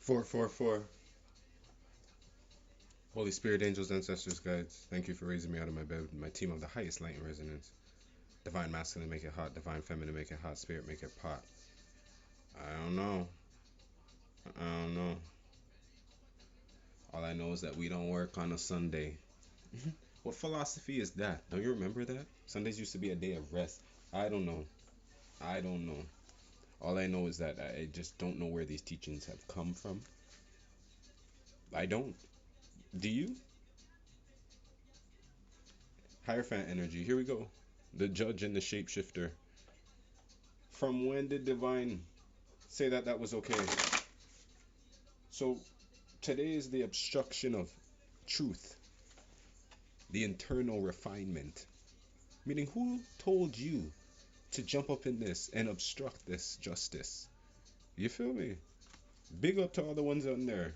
444. Holy Spirit, angels, ancestors, guides, thank you for raising me out of my bed. My team of the highest light and resonance. Divine masculine, make it hot. Divine feminine, make it hot. Spirit, make it pot. I don't know. I don't know. All I know is that we don't work on a Sunday. What philosophy is that? Don't you remember that? Sundays used to be a day of rest. I don't know. I don't know. All I know is that I just don't know where these teachings have come from. I don't. Do you? Hierophant energy. Here we go. The judge and the shapeshifter. From when did divine say that that was okay? So today is the obstruction of truth, the internal refinement. Meaning, who told you to jump up in this and obstruct this justice? You feel me? Big up to all the ones out there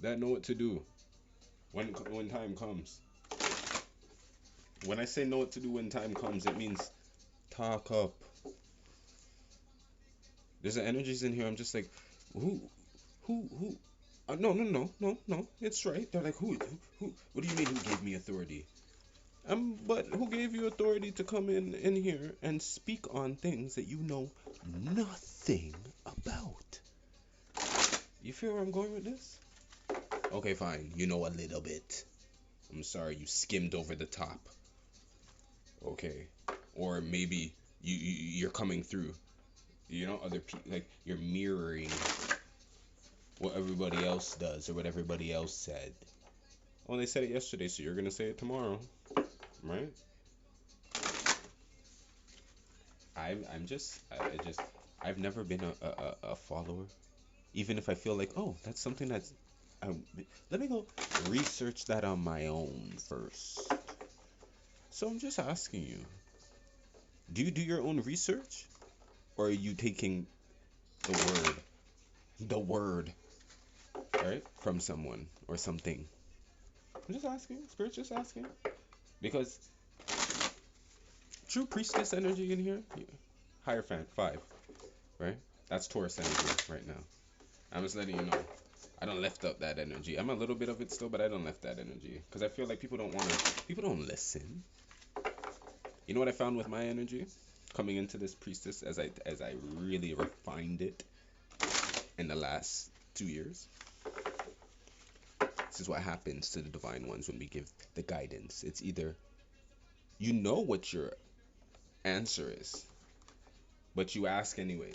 that know what to do when time comes. When I say know what to do when time comes, it means talk up. There's an energies in here. I'm just like, who? No, no, no, no, no. It's right. They're like, who? What do you mean? Who gave me authority? But who gave you authority to come in here and speak on things that you know nothing about? You feel where I'm going with this? Okay, fine. You know a little bit. I'm sorry, you skimmed over the top. Okay, or maybe you're coming through. You know, other people, like you're mirroring what everybody else does or what everybody else said. Well, they said it yesterday, so you're gonna say it tomorrow, right? I've never been a follower, even if I feel like, oh, that's something that's, um, let me go research that on my own first. So I'm just asking you, do you do your own research, or are you taking the the word, right, from someone or something? I'm just asking, Spirit's just asking, because true priestess energy in here, Hierophant 5, right? That's Taurus energy right now. I'm just letting you know. I don't lift up that energy. I'm a little bit of it still, but I don't lift that energy because I feel like people don't listen. You know what I found with my energy coming into this priestess as I really refined it in the last 2 years? This is what happens to the divine ones when we give the guidance. It's either you know what your answer is, but you ask anyway.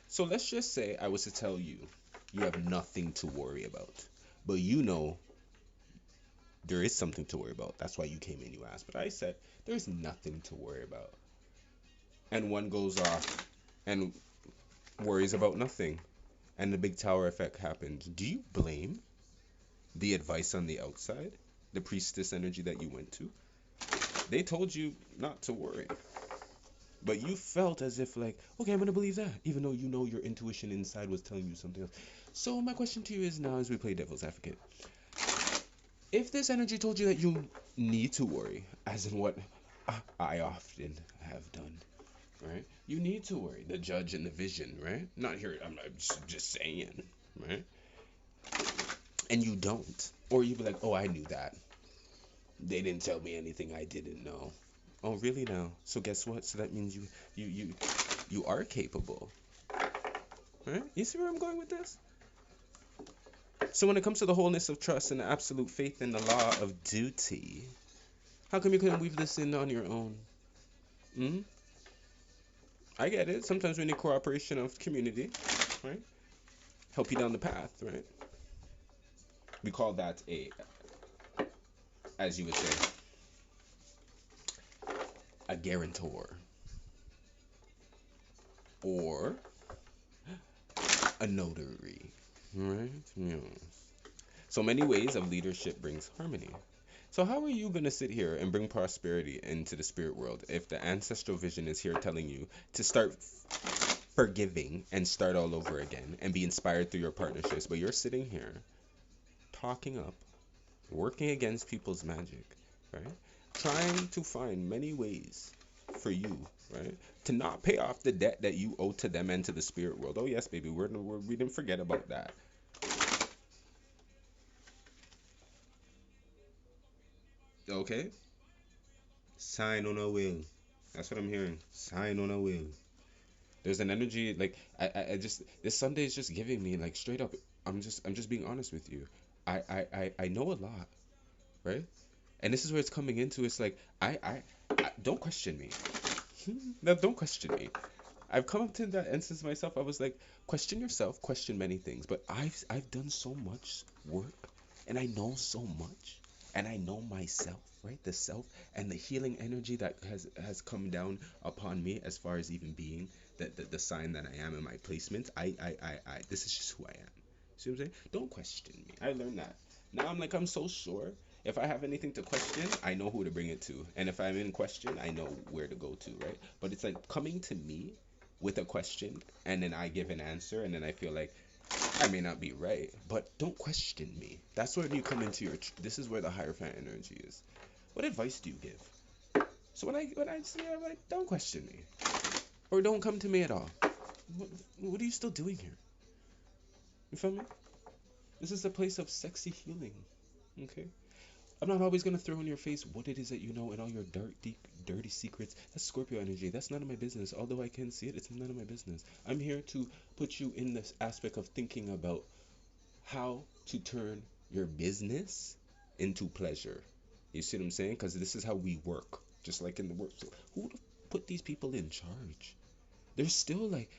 So let's just say I was to tell you you have nothing to worry about, but you know there is something to worry about. That's why you came in, you asked. But I said there's nothing to worry about. And one goes off and worries about nothing. And the big tower effect happens. Do you blame the advice on the outside? The priestess energy that you went to? They told you not to worry. But you felt as if like, okay, I'm gonna believe that, even though you know your intuition inside was telling you something else. So my question to you is now, as we play devil's advocate, if this energy told you that you need to worry, as in what I often have done, right? You need to worry. The judge and the vision, right? Not here. I'm just saying, right? And you don't, or you be like, oh, I knew that. They didn't tell me anything I didn't know. Oh, really now? So guess what? So that means you are capable, right? You see where I'm going with this? So when it comes to the wholeness of trust and the absolute faith in the law of duty, how come you couldn't weave this in on your own? Hmm? I get it. Sometimes we need cooperation of community, right? Help you down the path, right? We call that as you would say, a guarantor or a notary, right? Yeah. So many ways of leadership brings harmony. So how are you going to sit here and bring prosperity into the spirit world if the ancestral vision is here telling you to start forgiving and start all over again and be inspired through your partnerships, but you're sitting here talking up, working against people's magic, right? Trying to find many ways for you, right, to not pay off the debt that you owe to them and to the spirit world. Oh yes, baby, we didn't forget about that. Okay, sign on a will. That's what I'm hearing. Sign on a will. There's an energy like I just this Sunday is just giving me like straight up. I'm just being honest with you. I know a lot, right? And this is where it's coming into. It's like I don't question me. No, don't question me. I've come up to that instance myself. I was like, question yourself, question many things. But I've done so much work, and I know so much, and I know myself, right? The self and the healing energy that has come down upon me, as far as even being the sign that I am in my placement. This is just who I am. See what I'm saying? Don't question me. I learned that. Now I'm so sure. If I have anything to question, I know who to bring it to. And if I'm in question, I know where to go to, right? But it's like coming to me with a question and then I give an answer and then I feel like I may not be right, but don't question me. That's where you come into your. This is where the hierophant energy is. What advice do you give? So when I say I'm like, don't question me or don't come to me at all. What are you still doing here? You feel me? This is a place of sexy healing. Okay. I'm not always gonna throw in your face what it is that you know and all your dark, deep, dirty secrets. That's Scorpio energy. That's none of my business. Although I can see it, it's none of my business. I'm here to put you in this aspect of thinking about how to turn your business into pleasure. You see what I'm saying? Because this is how we work, just like in the work. So who put these people in charge? They're still like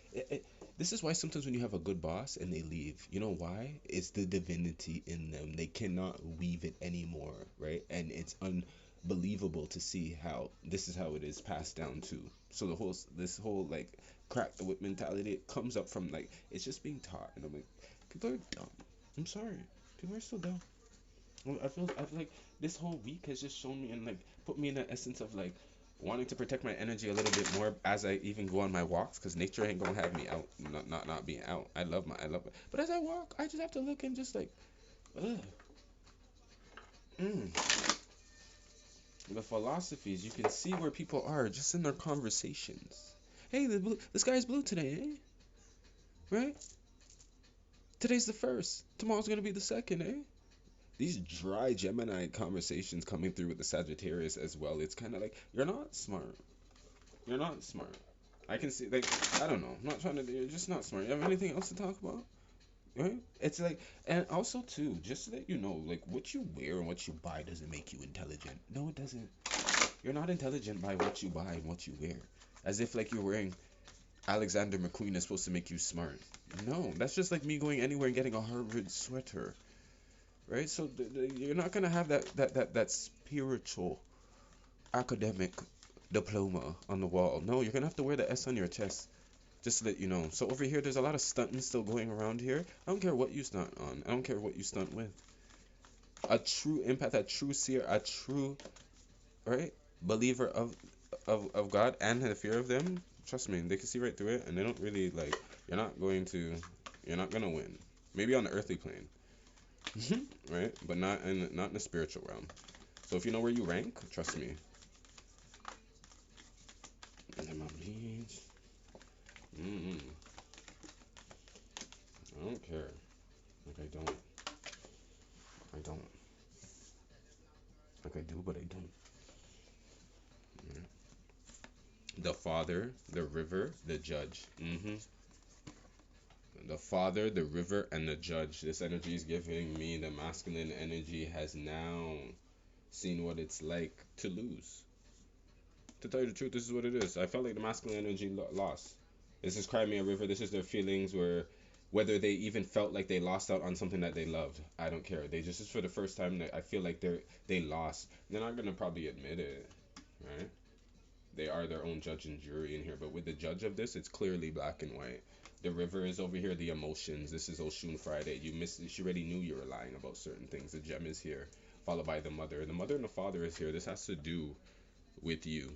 this is why sometimes when you have a good boss and they leave, you know why? It's the divinity in them. They cannot weave it anymore, right? And it's unbelievable to see how this is how it is passed down to. So this whole like crack the whip mentality, it comes up from like it's just being taught, and I'm like, people are dumb. I'm sorry, people are so dumb. I feel like this whole week has just shown me and like put me in the essence of like wanting to protect my energy a little bit more as I even go on my walks, because nature ain't gonna have me out, not being out. I love it, but as I walk, I just have to look and just like, ugh, mm. The philosophies you can see where people are just in their conversations. Hey, the sky is blue today, eh? Right? Today's the first. Tomorrow's gonna be the second, eh? These dry Gemini conversations coming through with the Sagittarius as well. It's kind of like you're not smart. You're not smart. I can see like I don't know. I'm not trying to. You're just not smart. You have anything else to talk about? Right? It's like, and also too, just so that you know, like what you wear and what you buy doesn't make you intelligent. No, it doesn't. You're not intelligent by what you buy and what you wear. As if like you're wearing Alexander McQueen is supposed to make you smart. No, that's just like me going anywhere and getting a Harvard sweater, right? So you're not gonna have that spiritual academic diploma on the wall. No, you're gonna have to wear the S on your chest. Just to let you know. So over here, there's a lot of stunting still going around here. I don't care what you stunt on. I don't care what you stunt with. A true empath, a true seer, a true right believer of God and the fear of them. Trust me, they can see right through it, and they don't really like. You're not going to. You're not gonna win. Maybe on the earthly plane, right? But not in the spiritual realm. So if you know where you rank, trust me. My bleach. Mm-mm. I don't care. Like I don't. I don't. Like I do, but I don't. Mm. The Father, the River, the Judge. The Father, the River, and the Judge. This energy is giving me the masculine energy has now seen what it's like to lose. To tell you the truth, this is what it is. I felt like the masculine energy lost. This is Cry Me a River. This is their feelings where whether they even felt like they lost out on something that they loved. I don't care. They just for the first time I feel like they lost. They're not gonna probably admit it, right? They are their own judge and jury in here, but with the judge of this, it's clearly black and white. The river is over here, the emotions. This is Oshun Friday. You missed. She already knew you were lying about certain things. The gem is here, followed by the mother. The mother and the father is here. This has to do with you.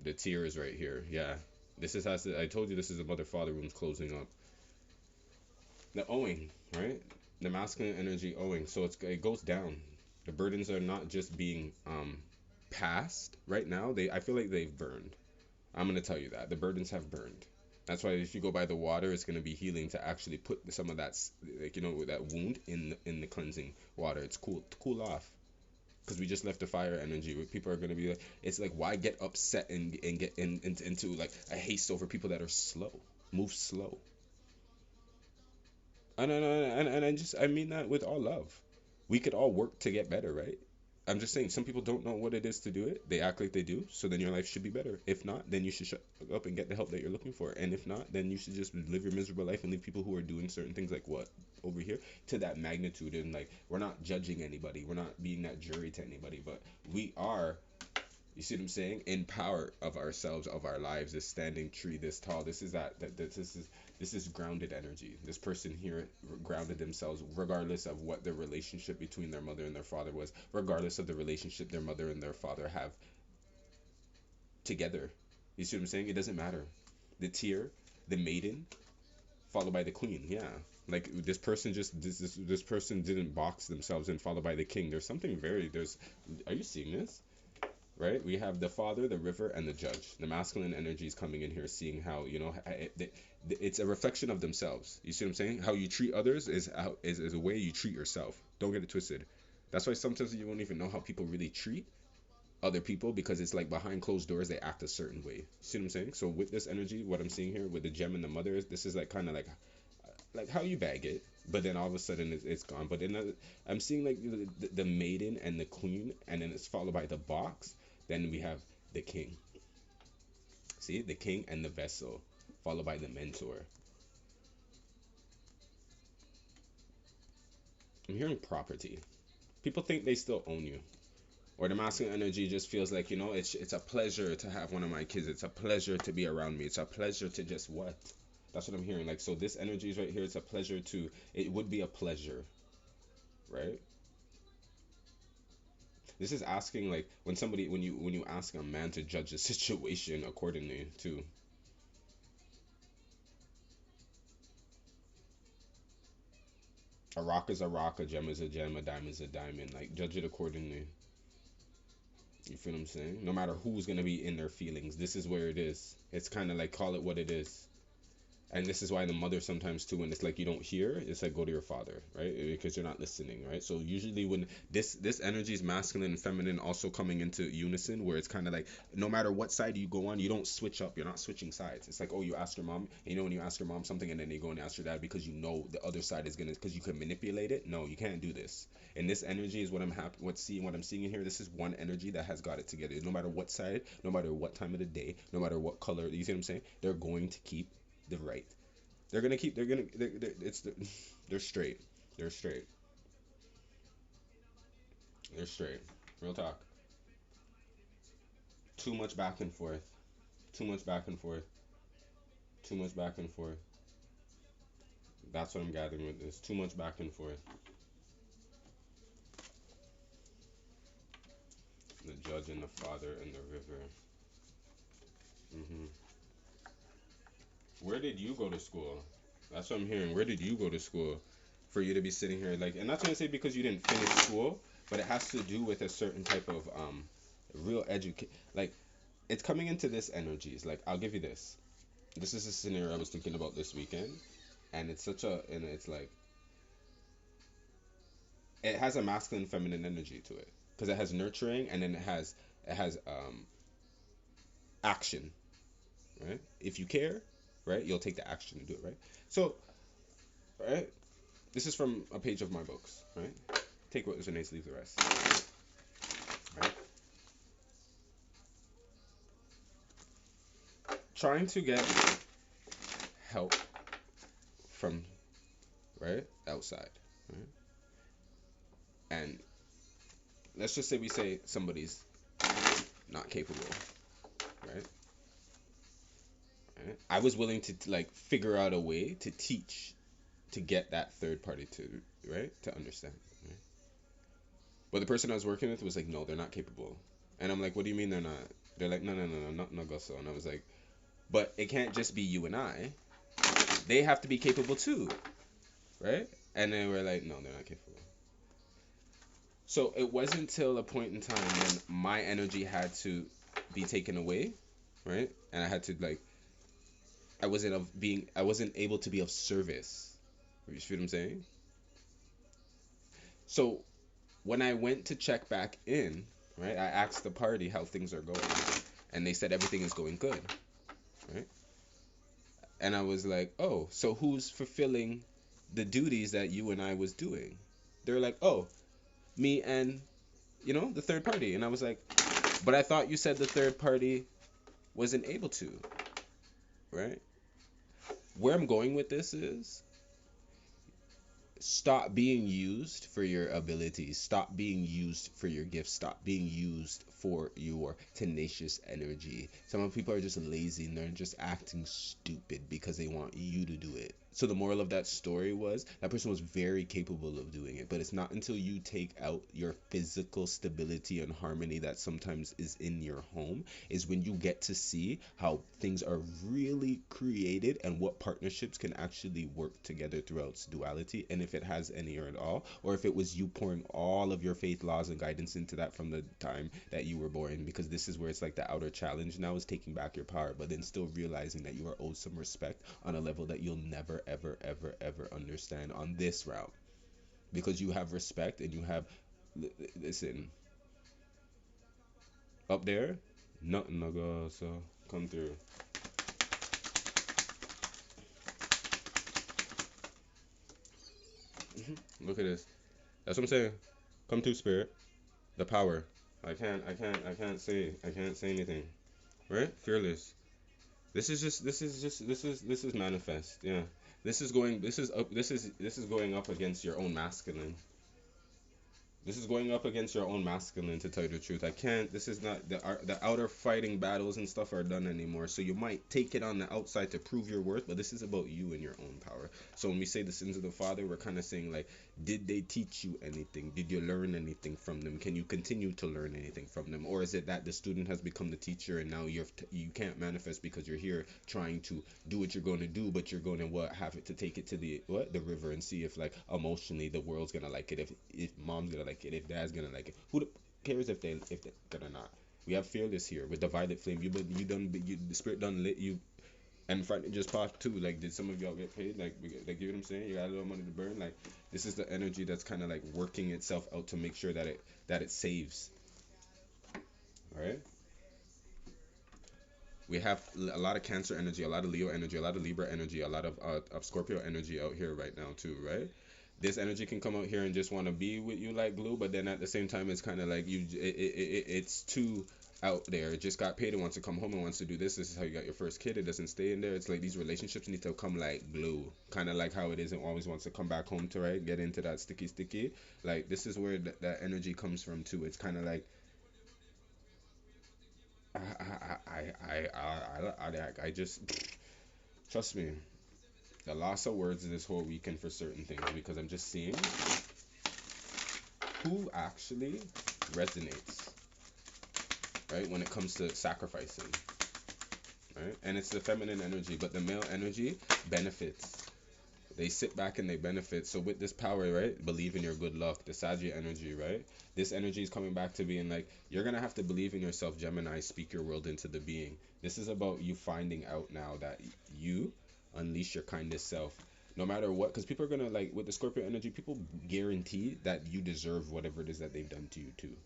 The tear is right here. Yeah, this is has to. I told you this is the mother father room's closing up. The owing, right? The masculine energy owing. So it goes down. The burdens are not just being passed right now. I feel like they've burned. I'm gonna tell you that the burdens have burned. That's why if you go by the water, it's gonna be healing to actually put some of that, like that wound in the cleansing water. It's cool to cool off. because we just left the fire energy where people are going to be like, it's like, why get upset and get into like a haste over people that are slow, move slow. And I just, I mean that with all love. We could all work to get better, right? I'm just saying some people don't know what it is to do it. They act like they do, so then your life should be better. If not, then you should shut up and get the help that you're looking for. And if not, then you should just live your miserable life and leave people who are doing certain things like what over here to that magnitude. And like, we're not judging anybody. We're not being that jury to anybody, but we are, you see what I'm saying? In power of ourselves, of our lives, this standing tree, this tall. This is this is grounded energy. This person here grounded themselves, regardless of what the relationship between their mother and their father was, regardless of the relationship their mother and their father have together. You see what I'm saying? It doesn't matter. The tier, the maiden, followed by the queen. Yeah. Like this person just this person didn't box themselves and followed by the king. There's something very there's. Are you seeing this? Right? We have the father, the river, and the judge. The masculine energy is coming in here, seeing how it's a reflection of themselves. You see what I'm saying? How you treat others is a way you treat yourself. Don't get it twisted. That's why sometimes you won't even know how people really treat other people because it's like behind closed doors they act a certain way. See what I'm saying? So with this energy, what I'm seeing here with the gem and the mother, this is like kind of like how you bag it, but then all of a sudden it's gone. But then I'm seeing like the maiden and the queen, and then it's followed by the box. Then we have the king. See, the king and the vessel, followed by the mentor. I'm hearing property. People think they still own you, or the masculine energy just feels like it's a pleasure to have one of my kids. It's a pleasure to be around me. It's a pleasure to just what. That's what I'm hearing. Like, so this energy is right here. It's a pleasure to. It would be a pleasure, right? This is asking like when you ask a man to judge a situation accordingly to. A rock is a rock, a gem is a gem, a diamond is a diamond. Like judge it accordingly. You feel what I'm saying? No matter who's gonna be in their feelings, this is where it is. It's kind of like call it what it is. And this is why the mother sometimes too, when it's like you don't hear, it's like go to your father, right? Because you're not listening, right? So usually when this energy is masculine and feminine also coming into unison, where it's kind of like no matter what side you go on, you don't switch up. You're not switching sides. It's like, oh, you ask your mom, and when you ask your mom something, and then you go and ask your dad because you know the other side is gonna, because you can manipulate it. No, you can't do this. And this energy is what I'm happy, what I'm seeing in here. This is one energy that has got it together. No matter what side, no matter what time of the day, no matter what color, you see what I'm saying? They're going to keep the right. They're gonna keep. They're straight. They're straight. They're straight. Real talk. Too much back and forth. Too much back and forth. Too much back and forth. That's what I'm gathering with this. Too much back and forth. The judge and the father and the river. Hmm. Where did you go to school? That's what I'm hearing. Where did you go to school for you to be sitting here like? And not trying to say because you didn't finish school, but it has to do with a certain type of real educate. Like it's coming into this energies. Like I'll give you this. This is a scenario I was thinking about this weekend, and it's like it has a masculine feminine energy to it because it has nurturing and then it has action, right? If you care, right, you'll take the action to do it, right? So, right, this is from a page of my books, right? Take what resonates, leave the rest, right? Trying to get help from right outside, right? And let's just say we say somebody's not capable, right? Right? I was willing to like figure out a way to teach to get that third party to right to understand. Right? But the person I was working with was like, no, they're not capable. And I'm like, what do you mean they're not? They're like, no, no, no, no, not Nagoso. And I was like, but it can't just be you and I. They have to be capable too, right? And then we're like, no, they're not capable. So it wasn't until a point in time when my energy had to be taken away, right? And I had to like, I wasn't able to be of service. You see what I'm saying? So When I went to check back in, right, I asked the party how things are going, and they said everything is going good, right? And I was like, oh, so who's fulfilling the duties that you and I was doing? They're like, oh, me and the third party. And I was like, but I thought you said the third party wasn't able to, right? Where I'm going with this is stop being used for your abilities, stop being used for your gifts, stop being used for your tenacious energy. Some of people are just lazy and they're just acting stupid because they want you to do it. So the moral of that story was that person was very capable of doing it, but it's not until you take out your physical stability and harmony that sometimes is in your home is when you get to see how things are really created and what partnerships can actually work together throughout its duality, and if it has any or at all, or if it was you pouring all of your faith, laws, and guidance into that from the time that you were born. Because this is where it's like the outer challenge now is taking back your power, but then still realizing that you are owed some respect on a level that you'll never, ever, ever, ever understand on this route. Because you have respect and you have, listen, up there, nothing to go, so come through. Look at this. That's what I'm saying. Come to spirit. The power. I can't say anything. Right? Fearless. This is manifest. Yeah. This is going up against your own masculine. This is going up against your own masculine, to tell you the truth. I can't. This is not the outer fighting battles and stuff are done anymore. So you might take it on the outside to prove your worth, but this is about you and your own power. So when we say the sins of the father, we're kind of saying like, did they teach you anything? Did you learn anything from them? Can you continue to learn anything from them, or is it that the student has become the teacher and now you can't manifest because you're here trying to do what you're going to do, but you're going to have it to take it to the river and see if like emotionally the world's gonna like it, if mom's gonna like it, if dad's gonna like it. Who cares if they gonna not? We have fearless here with the violet flame. The spirit done lit you, and front just popped too. Like, did some of y'all get paid? Like, you know what I'm saying? You got a little money to burn. Like, this is the energy that's kind of like working itself out to make sure that it saves. All right. We have a lot of Cancer energy, a lot of Leo energy, a lot of Libra energy, a lot of Scorpio energy out here right now too, right? This energy can come out here and just want to be with you like glue, but then at the same time, it's kind of like it's too out there. It just got paid and wants to come home and wants to do this. This is how you got your first kid. It doesn't stay in there. It's like these relationships need to come like glue, kind of like how it is and always wants to come back home to, right, get into that sticky. Like, this is where that energy comes from too. It's kind of like I just trust me. The loss of words this whole weekend for certain things because I'm just seeing who actually resonates, right? When it comes to sacrificing, right? And it's the feminine energy, but the male energy benefits. They sit back and they benefit. So with this power, right? Believe in your good luck. The Sagittarius energy, right? This energy is coming back to being like, you're gonna have to believe in yourself, Gemini. Speak your world into the being. This is about you finding out now that you unleash your kindest self. No matter what, because people are gonna like with the Scorpio energy, people guarantee that you deserve whatever it is that they've done to you too.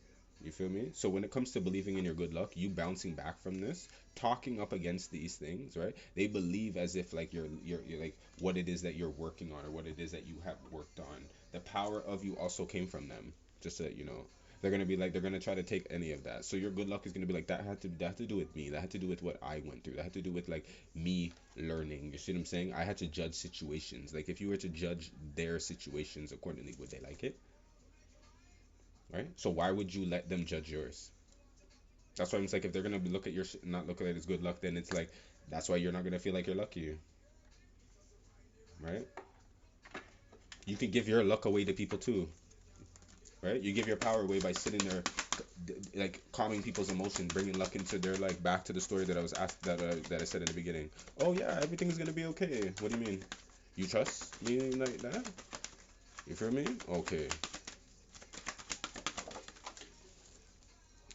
You feel me? So when it comes to believing in your good luck, you bouncing back from this, talking up against these things, right? They believe as if like you're like what it is that you're working on or what it is that you have worked on. The power of you also came from them. Just so that you know. They're gonna be like they're gonna try to take any of that. So your good luck is gonna be like that had to do with me. That had to do with what I went through. That had to do with like me learning. You see what I'm saying? I had to judge situations. Like if you were to judge their situations accordingly, would they like it? Right? So why would you let them judge yours? That's why I'm like if they're gonna look at your not look at it as good luck, then it's like that's why you're not gonna feel like you're lucky, right? You can give your luck away to people too, right? You give your power away by sitting there, like calming people's emotions, bringing luck into their like back to the story that I was asked that I said in the beginning. Oh yeah, everything's gonna be okay. What do you mean? You trust me like that? You feel me? Okay.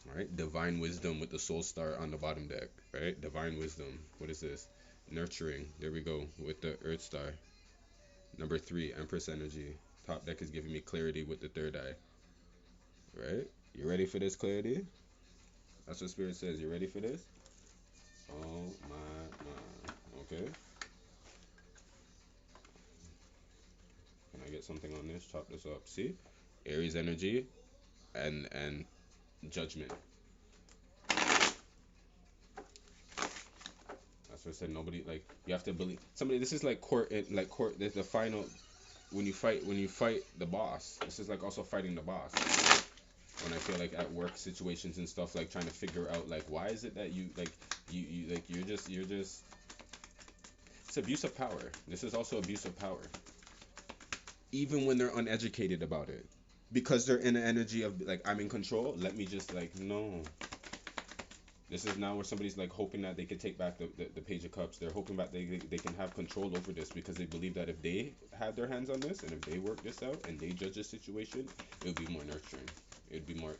All right. Divine wisdom with the soul star on the bottom deck. Right. Divine wisdom. What is this? Nurturing. There we go with the Earth star. Number three, Empress energy. Top deck is giving me clarity with the third eye. right? You ready for this clarity? That's what Spirit says. You ready for this? Oh my. Okay. Can I get something on this? Chop this up. See? Aries energy and judgment. That's what I said. Nobody like you have to believe somebody. This is like court. Like court. The final when you fight the boss. This is like also fighting the boss. When I feel like at work situations and stuff, like trying to figure out like why is it that you like you're just it's abuse of power. This is also abuse of power. Even when they're uneducated about it. Because they're in the energy of like I'm in control, let me just like no. This is now where somebody's like hoping that they can take back the Page of Cups. They're hoping that they can have control over this because they believe that if they had their hands on this and if they work this out and they judge the situation, it would be more nurturing. It'd be more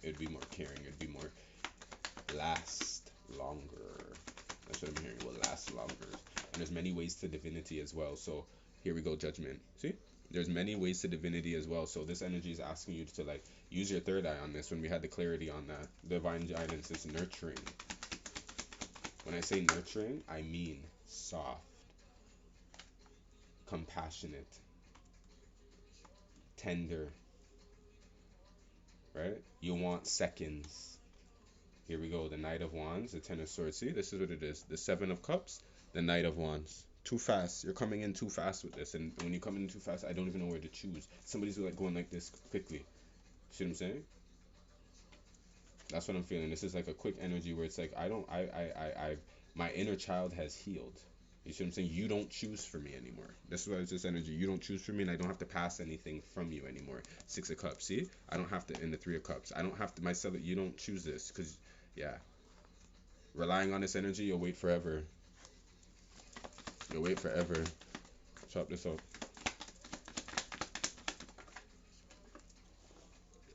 caring. It'd be more last longer. That's what I'm hearing. It will last longer. And there's many ways to divinity as well. So here we go, judgment. See? There's many ways to divinity as well. So this energy is asking you to like use your third eye on this when we had the clarity on that. Divine guidance is nurturing. When I say nurturing, I mean soft, compassionate, tender, right? You want seconds. Here we go. The Knight of Wands, the Ten of Swords. See, this is what it is. The Seven of Cups, the Knight of Wands. Too fast. You're coming in too fast with this. And when you come in too fast, I don't even know where to choose. Somebody's like going like this quickly. See what I'm saying? That's what I'm feeling. This is like a quick energy where it's like I don't my inner child has healed. You see what I'm saying? You don't choose for me anymore. This is why it's this energy. You don't choose for me and I don't have to pass anything from you anymore. Six of Cups. See? I don't have to in the Three of Cups. I don't have to myself you don't choose this cuz yeah. Relying on this energy, you'll wait forever. You'll wait forever. Chop this up.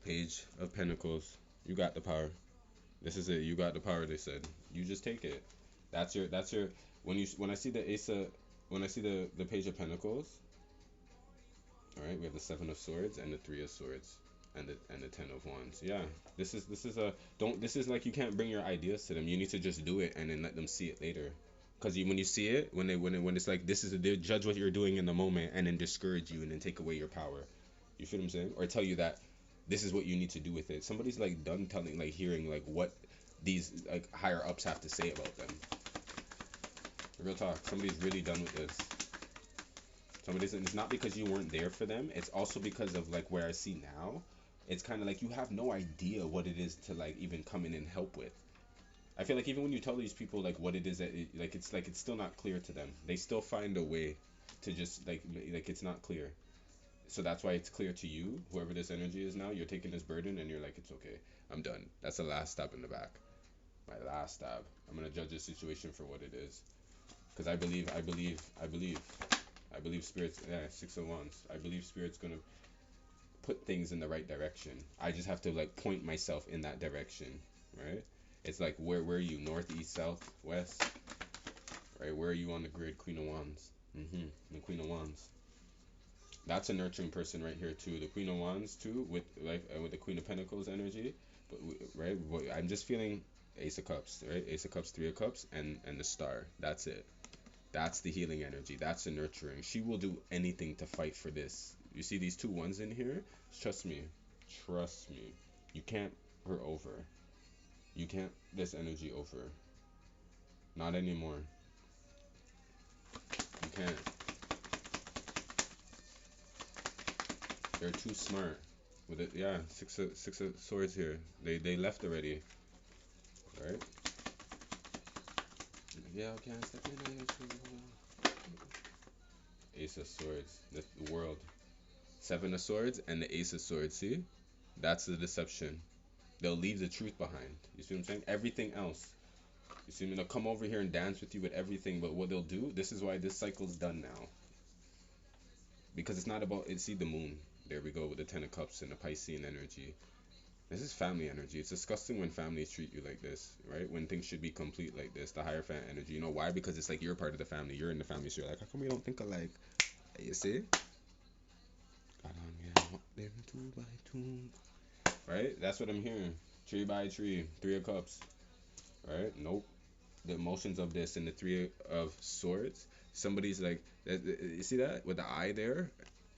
Page of Pentacles. You got the power. This is it. You got the power, they said. You just take it. That's your when I see the Ace of when I see the Page of Pentacles, all right, we have the Seven of Swords and the Three of Swords and the Ten of Wands. Yeah. This is a don't this is like you can't bring your ideas to them. You need to just do it and then let them see it later. Cuz when you see it, when it's like this is they judge what you're doing in the moment and then discourage you and then take away your power. You feel what I'm saying? Or tell you that this is what you need to do with it. Somebody's like done telling like hearing like what these like higher ups have to say about them. Real talk. Somebody's really done with this. Somebody's and it's not because you weren't there for them. It's also because of like where I see now. It's kind of like you have no idea what it is to like even come in and help with. I feel like even when you tell these people like what it is that like it's still not clear to them. They still find a way to just like it's not clear. So that's why it's clear to you, whoever this energy is now, you're taking this burden and you're like, it's okay. I'm done. That's the last stab in the back. My last stab. I'm gonna judge this situation for what it is. Because I believe spirits yeah, Six of Wands. I believe spirit's gonna put things in the right direction. I just have to like point myself in that direction. Right? It's like where are you? North, east, south, west? Right? Where are you on the grid? Queen of Wands. The Queen of Wands. That's a nurturing person right here too. The Queen of Wands too, with the Queen of Pentacles energy, but right. But I'm just feeling Ace of Cups, right? Ace of Cups, Three of Cups, and the Star. That's it. That's the healing energy. That's the nurturing. She will do anything to fight for this. You see these two ones in here? Trust me. Trust me. You can't her over. You can't this energy over. Not anymore. You can't. They're too smart. With it, yeah, six of swords here. They left already, right? Yeah, okay. Step in. Ace of Swords, the world. Seven of Swords and the Ace of Swords. See, that's the deception. They'll leave the truth behind. You see what I'm saying? Everything else. You see, they'll come over here and dance with you with everything, but what they'll do, this is why this cycle's done now. Because it's not about, see the moon. There we go with the Ten of Cups and the Piscean energy. This is family energy. It's disgusting when families treat you like this, right? When things should be complete like this, the higher fan energy. You know why? Because it's like you're part of the family. You're in the family, so you're like, how come we don't think alike? You see? Them two by two. right? That's what I'm hearing. Tree by tree, three of cups, right? Nope. The emotions of this and the three of swords. Somebody's like, you see that with the eye there?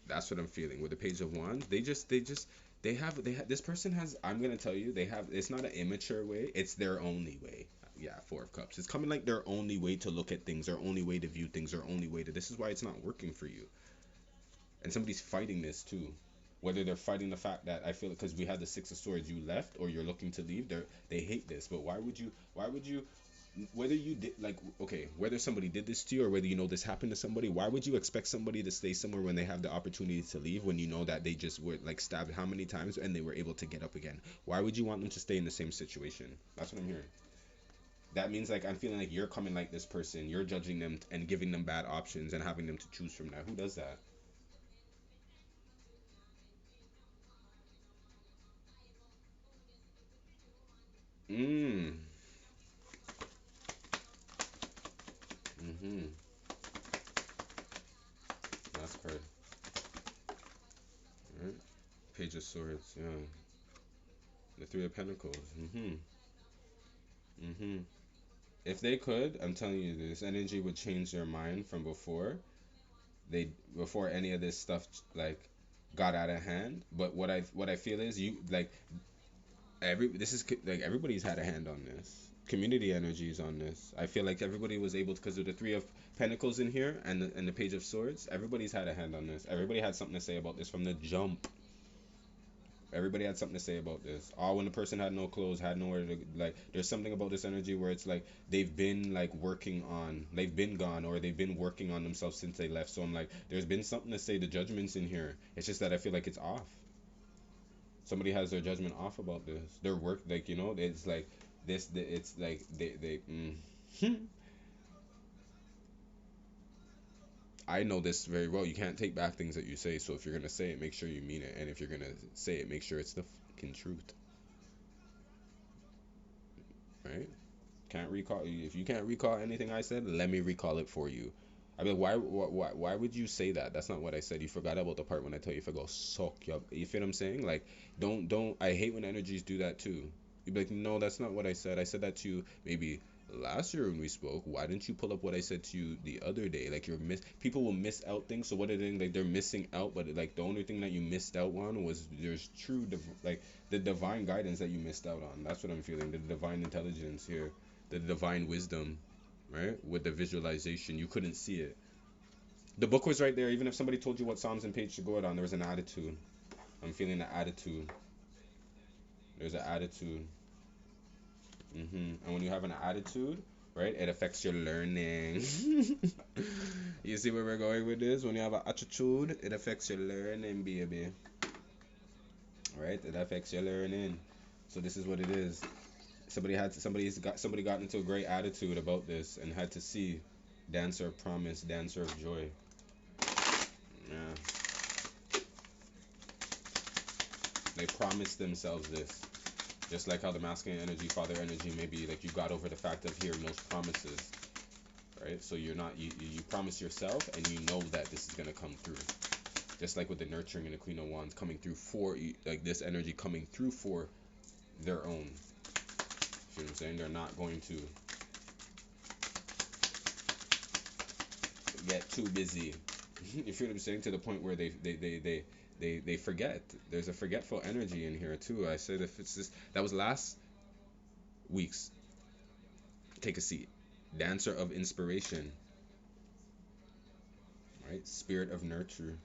That's what I'm feeling with the page of wands. They have this person has. I'm gonna tell you, they have. It's not an immature way. It's their only way. Yeah, four of cups. It's coming like their only way to look at things, their only way to view things, their only way to. This is why it's not working for you. And somebody's fighting this too. Whether they're fighting the fact that I feel because we had the six of swords, you left or you're looking to leave. They hate this. But why would you? Why would you? Whether you did like okay, whether somebody did this to you or whether you know this happened to somebody, why would you expect somebody to stay somewhere when they have the opportunity to leave when you know that they just were like stabbed how many times and they were able to get up again? Why would you want them to stay in the same situation? That's what I'm hearing. That means like I'm feeling like you're coming like this person, you're judging them and giving them bad options and having them to choose from that. Who does that? Mm. Mhm. That's correct. Right? Page of Swords. Yeah. The Three of Pentacles. Mhm. Mhm. If they could, I'm telling you, this energy would change their mind from they before any of this stuff like got out of hand. But what I feel is you like this is like everybody's had a hand on this. Community energies on this. I feel like everybody was able to because of the Three of Pentacles in here and the Page of Swords. Everybody's had a hand on this. Everybody had something to say about this from the jump. Everybody had something to say about this. All when the person had no clothes, had nowhere to like. There's something about this energy where it's like they've been gone, or they've been working on themselves since they left. So I'm like, there's been something to say. The judgment's in here. It's just that I feel like it's off. Somebody has their judgment off about this. Their work, like it's like it's like I know this very well. You can't take back things that you say. So if you're gonna say it, make sure you mean it. And if you're gonna say it, make sure it's the fucking truth, right? Can't recall if you can't recall anything I said, let me recall it for you. I mean, why would you say that? That's not what I said. You forgot about the part when I tell you if I go suck you up. You feel what I'm saying? Like, don't. I hate when energies do that too. You'd be like, no, that's not what I said. I said that to you maybe last year when we spoke. Why didn't you pull up what I said to you the other day? Like people will miss out things. So what are they like? They're missing out, but like the only thing that you missed out on was there's like the divine guidance that you missed out on. That's what I'm feeling. The divine intelligence here, the divine wisdom, right? With the visualization, you couldn't see it. The book was right there. Even if somebody told you what Psalms and page to go it on, there was an attitude. I'm feeling the attitude. There's an attitude. And when you have an attitude, right, it affects your learning. You see where we're going with this? When you have an attitude, it affects your learning, baby. Right? It affects your learning. So this is what it is. Somebody got into a great attitude about this and had to see dancer of promise, dancer of joy. Yeah, they promised themselves this. Just like how the masculine energy, father energy, maybe like you got over the fact of hearing those promises, right? So you're not you promise yourself and you know that this is gonna come through. Just like with the nurturing and the Queen of Wands coming through for like this energy coming through for their own. You know what I'm saying? They're not going to get too busy. You feel what I'm saying? To the point where they forget. There's a forgetful energy in here too. I said if it's this that was last week's take a seat. Dancer of inspiration, right? Spirit of nurture,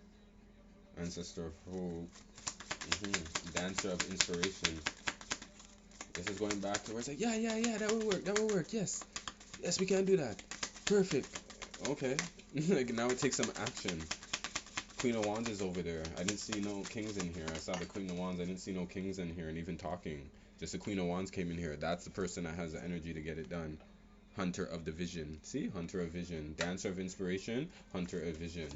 ancestor of hope. Dancer of inspiration. This is going back to where it's like, yeah, yeah, yeah, that will work, that will work. Yes, yes, we can do that. Perfect. Okay. Like now it takes some action. Queen of Wands is over there. I didn't see no kings in here. I saw the Queen of Wands. I didn't see no kings in here, and even talking. Just the Queen of Wands came in here. That's the person that has the energy to get it done. Hunter of the vision. See? Hunter of vision. Dancer of inspiration. Hunter of vision.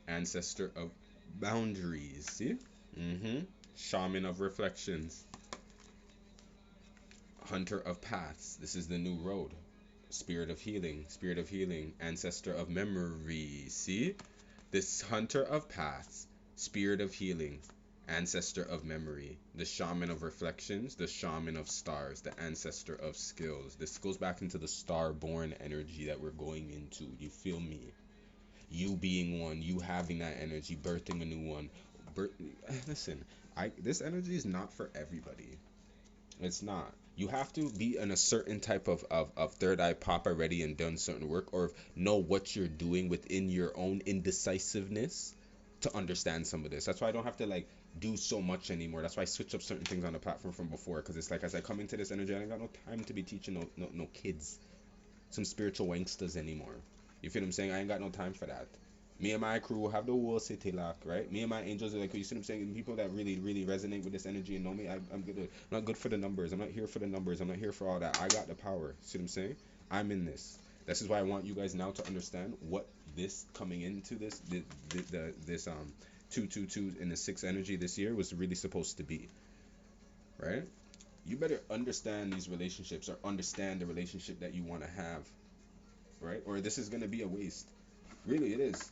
Ancestor of boundaries. See? Shaman of reflections. Hunter of paths. This is the new road. Spirit of healing, ancestor of memory. See? This hunter of paths, spirit of healing, ancestor of memory, the shaman of reflections, the shaman of stars, the ancestor of skills. This goes back into the star born energy that we're going into. You feel me? You being one, you having that energy, birthing a new one. Bir- Listen, this energy is not for everybody. It's not. You have to be in a certain type of third eye pop already and done certain work, or know what you're doing within your own indecisiveness to understand some of this. That's why I don't have to like do so much anymore. That's why I switch up certain things on the platform from before, because it's like as I come into this energy, I ain't got no time to be teaching no kids some spiritual wanksters anymore. You feel what I'm saying? I ain't got no time for that. Me and my crew have the whole city lock, right? Me and my angels are like, you see what I'm saying? People that really, really resonate with this energy and know me, I'm good. I'm not good for the numbers. I'm not here for the numbers. I'm not here for all that. I got the power. See what I'm saying? I'm in this. This is why I want you guys now to understand what this coming into this 222 in the sixth energy this year was really supposed to be, right? You better understand these relationships or understand the relationship that you want to have, right? Or this is gonna be a waste. Really, it is.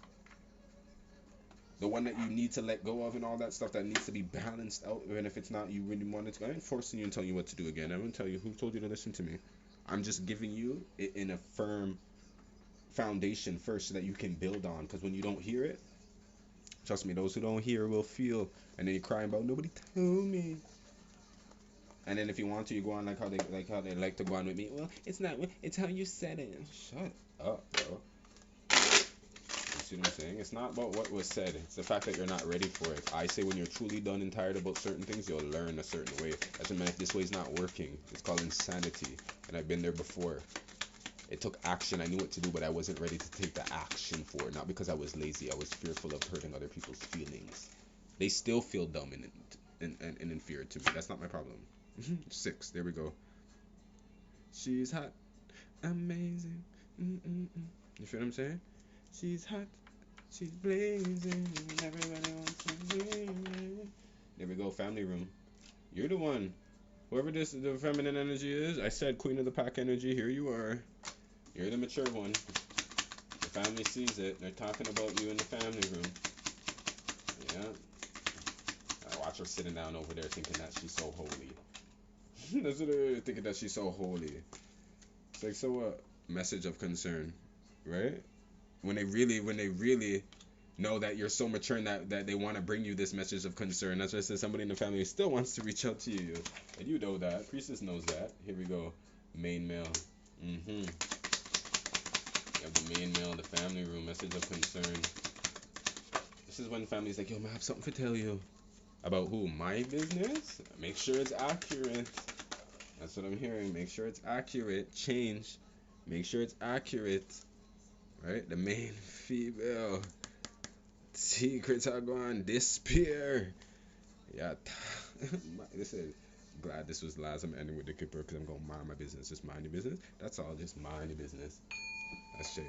The one that you need to let go of and all that stuff that needs to be balanced out. And if it's not, you really want it to. I ain't forcing you and telling you what to do again. I'm gonna tell you who told you to listen to me. I'm just giving you it in a firm foundation first so that you can build on. Because when you don't hear it, trust me, those who don't hear will feel. And then you're crying about nobody told me. And then if you want to, you go on like like to go on with me. Well, it's not. It's how you said it. Shut up, bro. You see what I'm saying? It's not about what was said. It's the fact that you're not ready for it. I say when you're truly done and tired about certain things, you'll learn a certain way. Doesn't matter if this way's not working. It's called insanity. And I've been there before. It took action. I knew what to do, but I wasn't ready to take the action for it. Not because I was lazy. I was fearful of hurting other people's feelings. They still feel dumb and inferior to me. That's not my problem. 6. There we go. She's hot. Amazing. Mm-mm-mm. You feel what I'm saying? She's hot. She's blazing. Everybody wants to be me. There we go. Family room. You're the one. Whoever the feminine energy is, I said queen of the pack energy. Here you are. You're the mature one. The family sees it. They're talking about you in the family room. Yeah. I watch her sitting down over there thinking that she's so holy. That's what they're thinking, that she's so holy. It's like, so what? Message of concern, right? When they really know that you're so mature and that they want to bring you this message of concern. That's why I said somebody in the family still wants to reach out to you. And you know that. Priestess knows that. Here we go. Main male. You have the main male, the family room, message of concern. This is when family's like, yo, man, I have something to tell you. About who? My business? Make sure it's accurate. That's what I'm hearing. Make sure it's accurate. Change. Make sure it's accurate. Right? The main female. Secrets are going to disappear. Yeah. This is glad this was last. I'm ending with the Kipper because I'm going to mind my business. Just mind your business. That's all. Just mind your business. That's Shay.